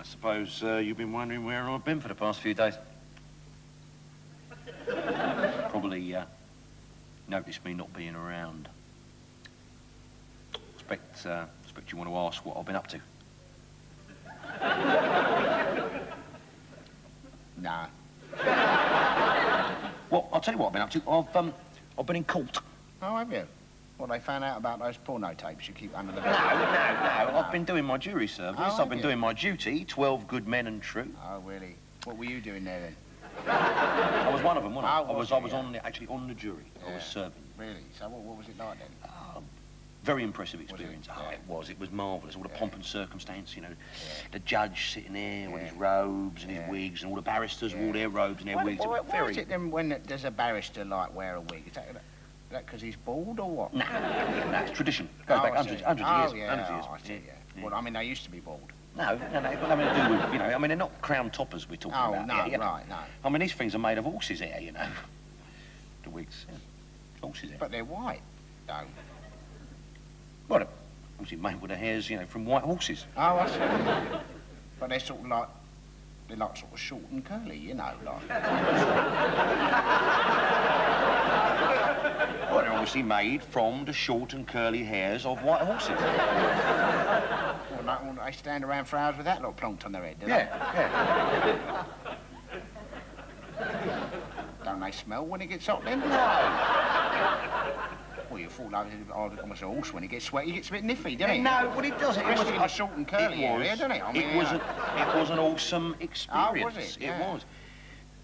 I suppose you've been wondering where I've been for the past few days. Probably noticed me not being around. Expect you want to ask what I've been up to. No. Well, I'll tell you what I've been up to. I've been in court. Oh, have you? Well, they found out about those porno tapes you keep under the... No. I've been doing my jury service. Oh, I've been doing my duty. 12 good men and true. Oh, really? What were you doing there, then? I was one of them, wasn't I? Oh, I was actually on the jury. Yeah. I was serving. Really? So what was it like, then? Very impressive experience. Was it? Oh, it was marvellous. All the pomp and circumstance, you know. The judge sitting there with his robes and his wigs, and all the barristers with all their robes and their wigs. Why is it, then, when does a barrister, like, wear a wig? Is that because he's bald, or what? No, it's tradition. Goes back hundreds of years. Yeah. Hundreds of years. I see, yeah. Well, I mean, they used to be bald. No, it's got nothing to do with, you know, I mean, they're not crown toppers we're talking about. No, right, no. I mean, these things are made of horses' hair, you know. The wigs, yeah. Horses' hair. But they're white, though. Well, they're obviously made with the hairs, you know, from white horses. Oh, I see. But they're sort of like... They're like sort of short and curly, you know, like... Well, they're obviously made from the short and curly hairs of white horses. Well, they stand around for hours with that lot plonked on their head, do they? Yeah. Don't they smell when it gets hot, then? No. Well, you thought like almost a horse when he gets sweaty, he gets a bit niffy, doesn't he? No, well, it doesn't. It was in a short and curly area, doesn't it? I mean, it was an awesome experience. Oh, was it? Yeah. It was.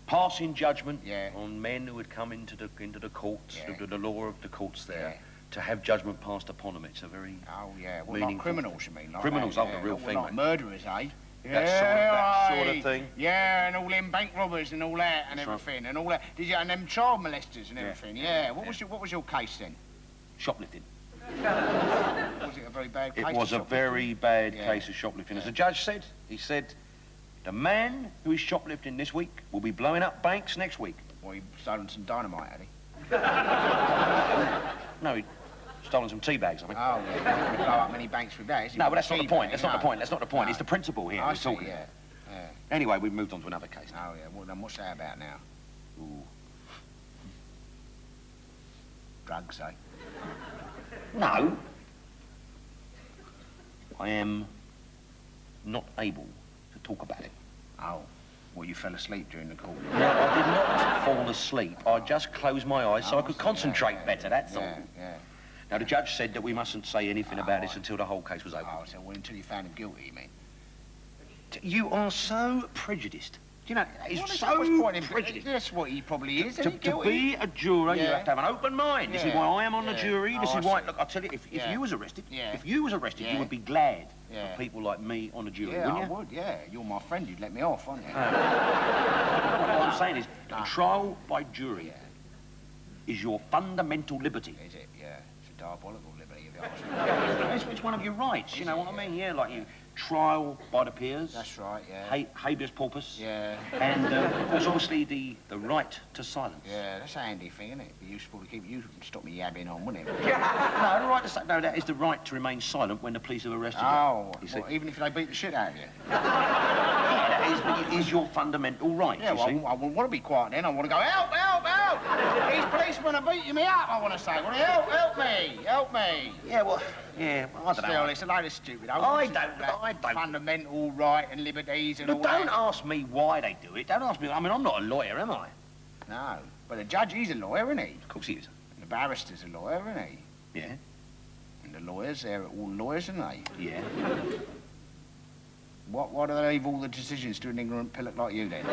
Passing judgment Yeah. on men who had come into the courts, Yeah. the law of the courts there, Yeah. to have judgment passed upon them. It's a very Oh, yeah. Well, meaningful like criminals, you mean? Like criminals that, are the real thing, like mate. murderers, eh? That sort of thing. Yeah, and all them bank robbers and all that and That's everything and all that. And them child molesters and everything. Yeah. What was your case then? shoplifting. Was it a very bad case? It was a very bad case of shoplifting. As the judge said, he said, the man who is shoplifting this week will be blowing up banks next week. Well, he stolen some dynamite, had he? No, he'd stolen some tea bags, I think. Oh, yeah. He's not going to blow up many banks with that, is he? No, but that's not the point. That's No. not the point. That's not the point. No. It's the principle here I we're see, talking yeah. about. Yeah. Anyway, we've moved on to another case now. Oh, yeah. Well, then what's that about now? Ooh. Drugs, eh? No. I am not able to talk about it. Oh. Well, you fell asleep during the court. No, I did not fall asleep. I just closed my eyes so I could concentrate better, that's all. Yeah. Now, the judge said that we mustn't say anything about this until the whole case was over. Oh, so until you found him guilty, you mean? You are so prejudiced. Do you know, he's What's so the point in prejudiced. That's what he probably is, To isn't he? be Guilty? a juror, you Yeah. have to have an open mind. This is why I am on the jury. This Oh, is I why, see. look, I'll tell you, if you was arrested, Yeah. you Yeah. would be glad Yeah. for people like me on the jury, Yeah, wouldn't I you? would, yeah. You're my friend, you'd let me off, wouldn't you? What I'm saying is, trial by jury is your fundamental liberty. Is it? Yeah. It's a diabolical liberty, if you ask me. It's one of your rights, you know what I mean? Yeah, like you trial by the peers. That's right, yeah. Habeas corpus. Yeah. And there's obviously the right to silence. Yeah, that's a handy thing, isn't it? Be useful to keep you stop me yabbing on, wouldn't it? No, the right to no, that is the right to remain silent when the police have arrested Oh, you. See? well, even if they beat the shit out of you? Yeah, that is your fundamental right, Yeah, you well, see. I wouldn't want to be quiet then. I want to go, help, help, help! These policemen are beating me up, I want to say. Well, help me, help me. Yeah, well, I don't Still, know. it's a load of stupid. I don't. Fundamental right and liberties and Look, all don't that. ask me why they do it. Don't ask me. I mean, I'm not a lawyer, am I? No, but the judge, he's a lawyer, isn't he? Of course he is. And the barrister's a lawyer, isn't he? Yeah. And the lawyers, they're all lawyers, aren't they? Yeah. Why do they leave all the decisions to an ignorant pillock like you, then?